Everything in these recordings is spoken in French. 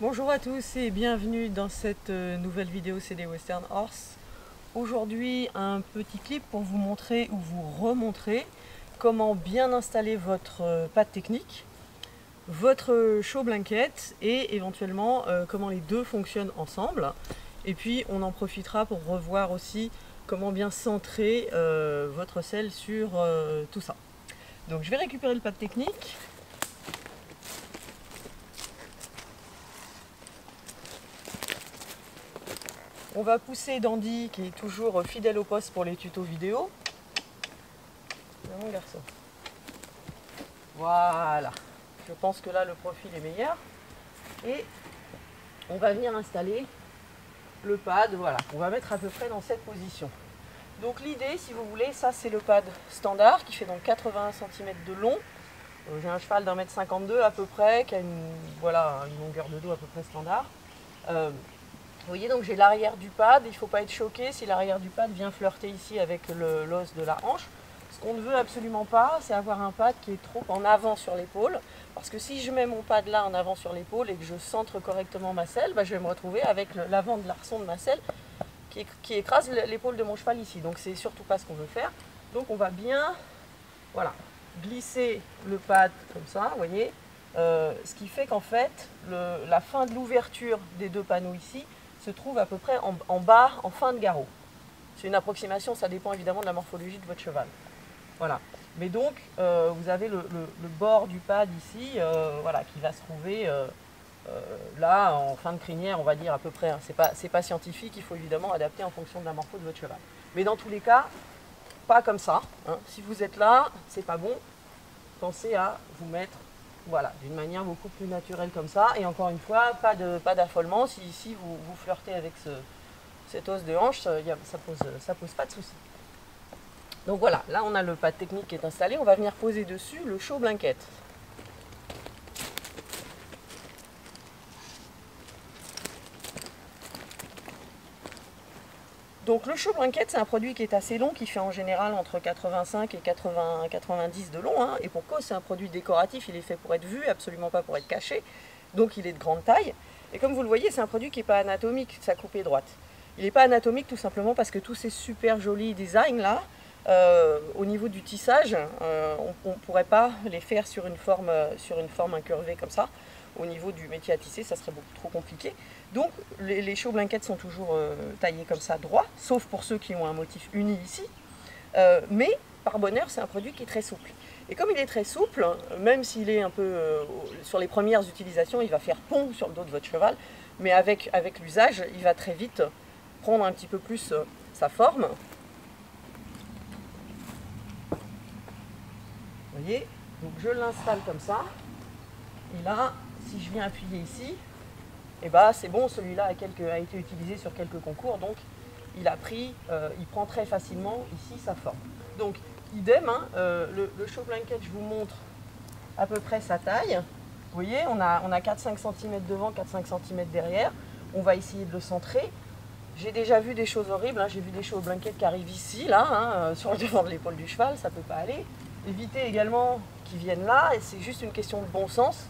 Bonjour à tous et bienvenue dans cette nouvelle vidéo CD Western Horse. Aujourd'hui un petit clip pour vous montrer ou vous remontrer comment bien installer votre pad technique, votre show blanket et éventuellement comment les deux fonctionnent ensemble. Et puis on en profitera pour revoir aussi comment bien centrer votre selle sur tout ça. Donc je vais récupérer le pad technique. On va pousser Dandy qui est toujours fidèle au poste pour les tutos vidéo. Mon garçon. Voilà. Je pense que là le profil est meilleur. Et on va venir installer le pad. Voilà. On va mettre à peu près dans cette position. Donc l'idée, si vous voulez, ça c'est le pad standard qui fait donc 81 cm de long. J'ai un cheval d'1,52 m à peu près, qui a une longueur de dos à peu près standard. Vous voyez, donc j'ai l'arrière du pad, il ne faut pas être choqué si l'arrière du pad vient flirter ici avec l'os de la hanche. Ce qu'on ne veut absolument pas, c'est avoir un pad qui est trop en avant sur l'épaule. Parce que si je mets mon pad là en avant sur l'épaule et que je centre correctement ma selle, je vais me retrouver avec l'avant de l'arçon de ma selle qui écrase l'épaule de mon cheval ici. Donc c'est surtout pas ce qu'on veut faire. Donc on va bien glisser le pad comme ça, vous voyez. Ce qui fait qu'en fait, la fin de l'ouverture des deux panneaux ici se trouve à peu près en bas, en fin de garrot. C'est une approximation, ça dépend évidemment de la morphologie de votre cheval. Voilà. Mais donc, vous avez le bord du pad ici, qui va se trouver là, en fin de crinière, on va dire à peu près. Hein. C'est pas scientifique, il faut évidemment adapter en fonction de la morpho de votre cheval. Mais dans tous les cas, pas comme ça. Hein. Si vous êtes là, c'est pas bon. Pensez à vous mettre d'une manière beaucoup plus naturelle comme ça. Et encore une fois, pas d'affolement. Si ici vous flirtez avec cet os de hanche, ça pose pas de souci. Donc voilà, là on a le pad technique qui est installé. On va venir poser dessus le show blanket. Donc le show blanket, c'est un produit qui est assez long, qui fait en général entre 85 et 90 de long. Hein, et pour cause, c'est un produit décoratif, il est fait pour être vu, absolument pas pour être caché. Donc il est de grande taille. Et comme vous le voyez, c'est un produit qui n'est pas anatomique, sa coupe est droite. Il n'est pas anatomique tout simplement parce que tous ces super jolis designs là, au niveau du tissage, on ne pourrait pas les faire sur une forme incurvée comme ça. Au niveau du métier à tisser, ça serait beaucoup trop compliqué. Donc les show blankets sont toujours taillés comme ça, droit, sauf pour ceux qui ont un motif uni ici. Mais par bonheur, c'est un produit qui est très souple. Et comme il est très souple, même s'il est un peu sur les premières utilisations, il va faire pont sur le dos de votre cheval, mais avec l'usage, il va très vite prendre un petit peu plus sa forme. Vous voyez, donc je l'installe comme ça, et là, si je viens appuyer ici, c'est bon, celui-là a été utilisé sur quelques concours, donc il prend très facilement ici sa forme. Donc, idem, hein, le show blanket, je vous montre à peu près sa taille. Vous voyez, on a 4-5 cm devant, 4-5 cm derrière. On va essayer de le centrer. J'ai déjà vu des choses horribles, hein. J'ai vu des show blankets qui arrivent ici, là, sur le devant de l'épaule du cheval, ça ne peut pas aller. Évitez également qu'ils viennent là, et c'est juste une question de bon sens.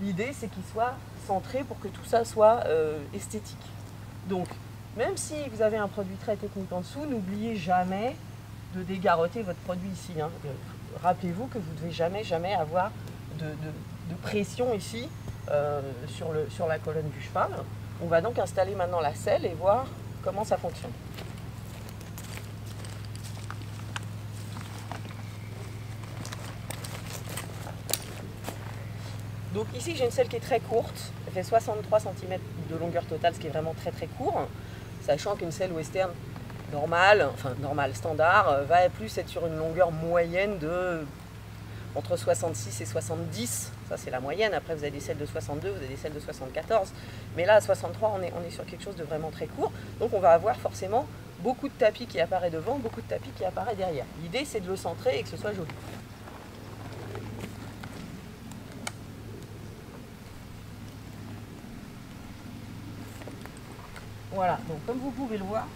L'idée, c'est qu'il soit centré pour que tout ça soit esthétique. Donc, même si vous avez un produit très technique en dessous, n'oubliez jamais de dégarrotter votre produit ici. Hein. Rappelez-vous que vous ne devez jamais avoir de pression ici sur la colonne du cheval. On va donc installer maintenant la selle et voir comment ça fonctionne. Donc ici j'ai une selle qui est très courte, elle fait 63 cm de longueur totale, ce qui est vraiment très très court, sachant qu'une selle western normale, standard, va plus être sur une longueur moyenne de entre 66 et 70, ça c'est la moyenne. Après vous avez des selles de 62, vous avez des selles de 74, mais là à 63 on est sur quelque chose de vraiment très court, donc on va avoir forcément beaucoup de tapis qui apparaît devant, beaucoup de tapis qui apparaît derrière. L'idée c'est de le centrer et que ce soit joli. Voilà, donc comme vous pouvez le voir,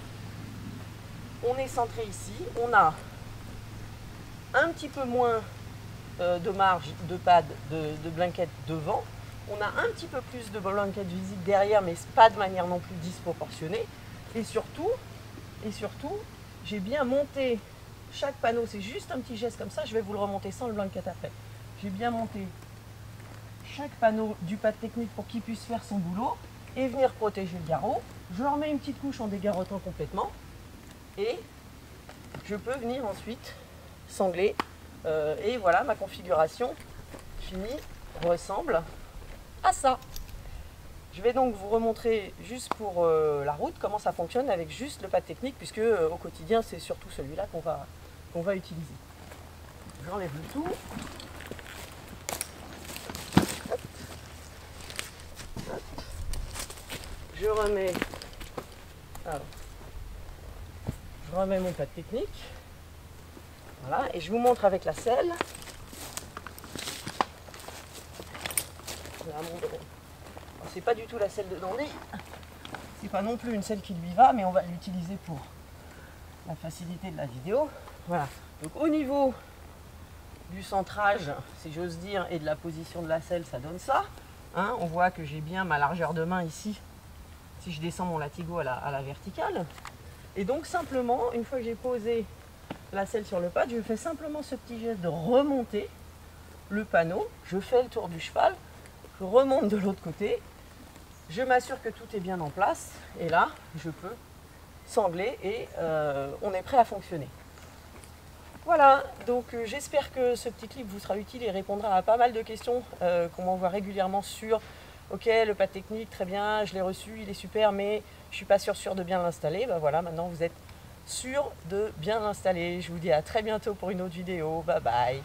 on est centré ici, on a un petit peu moins de marge de pad, de blanket devant, On a un petit peu plus de blanquette visible derrière, mais pas de manière non plus disproportionnée. Et surtout, j'ai bien monté chaque panneau. C'est juste un petit geste comme ça. Je vais vous le remonter sans le blanquette après. J'ai bien monté chaque panneau du pad technique pour qu'il puisse faire son boulot et venir protéger le garrot. Je remets une petite couche en dégarrotant complètement et je peux venir ensuite sangler. Et voilà, ma configuration finie ressemble à ça. Je vais donc vous remontrer juste pour la route comment ça fonctionne avec juste le pad technique, puisque au quotidien c'est surtout celui-là qu'on va utiliser. J'enlève le tout. Hop. Hop. Je remets mon pad technique. Voilà, et je vous montre avec la selle. Là, c'est pas du tout la selle de Dandy. C'est pas non plus une selle qui lui va, mais on va l'utiliser pour la facilité de la vidéo. Voilà. Donc au niveau du centrage, si j'ose dire, et de la position de la selle, ça donne ça. Hein, on voit que j'ai bien ma largeur de main ici, si je descends mon latigo à la verticale. Et donc simplement, une fois que j'ai posé la selle sur le pad, je fais simplement ce petit geste de remonter le panneau. Je fais le tour du cheval, je remonte de l'autre côté, je m'assure que tout est bien en place, et là, je peux sangler et on est prêt à fonctionner. Voilà, donc j'espère que ce petit clip vous sera utile et répondra à pas mal de questions qu'on m'envoie régulièrement sur ok, le pad technique, très bien, je l'ai reçu, il est super, mais je suis pas sûr de bien l'installer. Ben voilà, maintenant vous êtes sûr de bien l'installer. Je vous dis à très bientôt pour une autre vidéo. Bye bye.